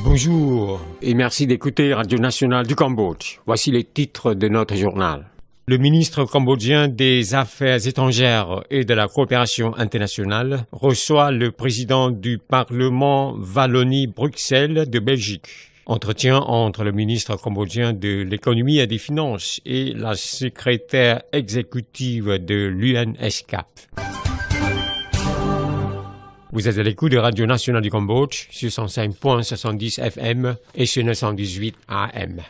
Bonjour et merci d'écouter Radio Nationale du Cambodge. Voici les titres de notre journal. Le ministre cambodgien des Affaires étrangères et de la coopération internationale reçoit le président du Parlement Wallonie-Bruxelles de Belgique. Entretien entre le ministre cambodgien de l'économie et des finances et la secrétaire exécutive de l'UNESCAP. Vous êtes à l'écoute de Radio Nationale du Cambodge sur 105.70 FM et sur 918 AM.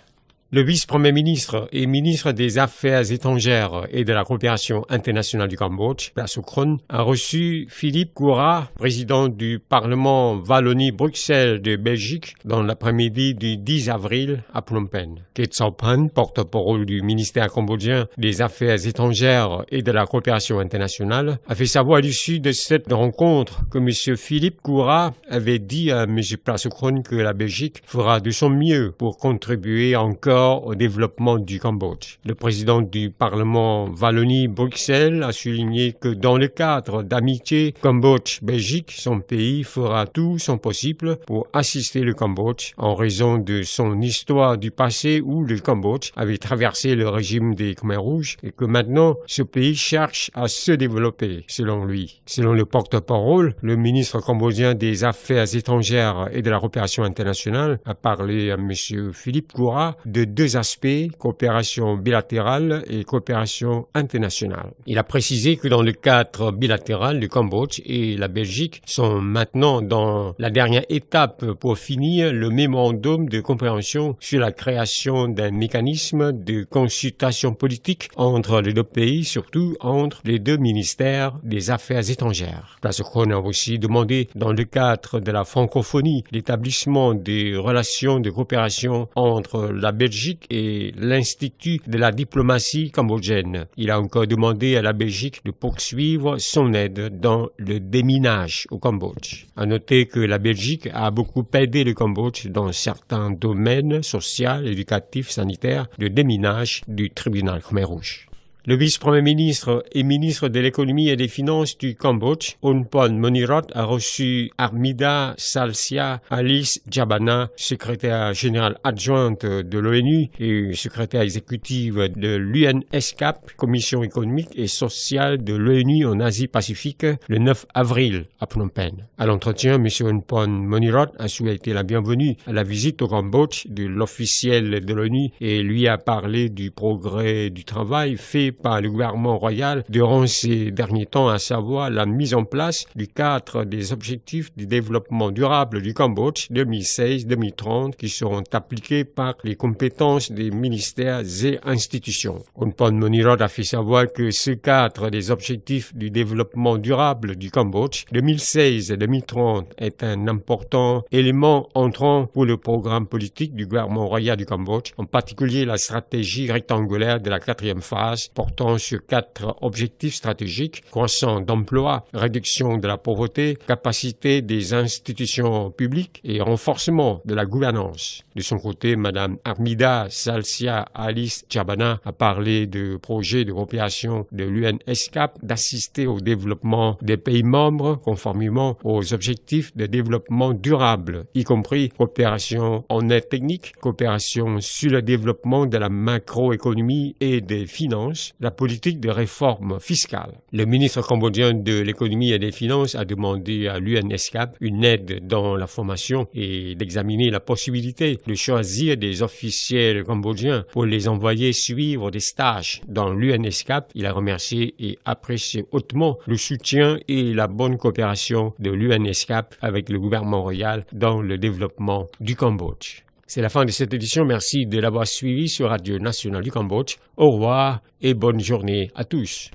Le vice-premier ministre et ministre des Affaires étrangères et de la coopération internationale du Cambodge, Plasukron, a reçu Philippe Goura, président du Parlement Wallonie-Bruxelles de Belgique, dans l'après-midi du 10 avril à Phnom Penh. Ket Sophan, porte-parole du ministère cambodgien des Affaires étrangères et de la coopération internationale, a fait savoir à l'issue de cette rencontre que M. Philippe Goura avait dit à M. Plasukron que la Belgique fera de son mieux pour contribuer encore au développement du Cambodge. Le président du Parlement Wallonie-Bruxelles a souligné que dans le cadre d'amitié Cambodge-Belgique, son pays fera tout son possible pour assister le Cambodge en raison de son histoire du passé où le Cambodge avait traversé le régime des Khmers rouges et que maintenant ce pays cherche à se développer, selon lui. Selon le porte-parole, le ministre cambodgien des Affaires étrangères et de la coopération internationale a parlé à M. Philippe Goura de deux aspects, coopération bilatérale et coopération internationale. Il a précisé que dans le cadre bilatéral, le Cambodge et la Belgique sont maintenant dans la dernière étape pour finir le mémorandum de compréhension sur la création d'un mécanisme de consultation politique entre les deux pays, surtout entre les deux ministères des Affaires étrangères. Plasukron a aussi demandé, dans le cadre de la francophonie, l'établissement des relations de coopération entre la Belgique et l'Institut de la diplomatie cambodgienne. Il a encore demandé à la Belgique de poursuivre son aide dans le déminage au Cambodge. À noter que la Belgique a beaucoup aidé le Cambodge dans certains domaines social, éducatifs, sanitaires, de déminage du tribunal Khmer Rouge. Le vice-premier ministre et ministre de l'économie et des finances du Cambodge, Onpon Monirot, a reçu Armida Salsia Alice Jabana, secrétaire générale adjointe de l'ONU et secrétaire exécutive de l'UNESCAP, Commission économique et sociale de l'ONU en Asie-Pacifique, le 9 avril à Phnom Penh. À l'entretien, M. Onpon Monirot a souhaité la bienvenue à la visite au Cambodge de l'officiel de l'ONU et lui a parlé du progrès du travail fait par le gouvernement royal durant ces derniers temps, à savoir la mise en place du cadre des objectifs du développement durable du Cambodge 2016-2030 qui seront appliqués par les compétences des ministères et institutions. Onpon Monirot a fait savoir que ce cadre des objectifs du développement durable du Cambodge 2016-2030 est un important élément entrant pour le programme politique du gouvernement royal du Cambodge, en particulier la stratégie rectangulaire de la 4e phase portant sur 4 objectifs stratégiques: croissance d'emploi, réduction de la pauvreté, capacité des institutions publiques et renforcement de la gouvernance. De son côté, Mme Armida Salsia Alice Jabana a parlé de projets de coopération de l'UNESCAP d'assister au développement des pays membres conformément aux objectifs de développement durable, y compris coopération en aide technique, coopération sur le développement de la macroéconomie et des finances, la politique de réforme fiscale. Le ministre cambodgien de l'économie et des finances a demandé à l'UNESCAP une aide dans la formation et d'examiner la possibilité de choisir des officiels cambodgiens pour les envoyer suivre des stages dans l'UNESCAP. Il a remercié et apprécié hautement le soutien et la bonne coopération de l'UNESCAP avec le gouvernement royal dans le développement du Cambodge. C'est la fin de cette édition. Merci de l'avoir suivi sur Radio Nationale du Cambodge. Au revoir et bonne journée à tous.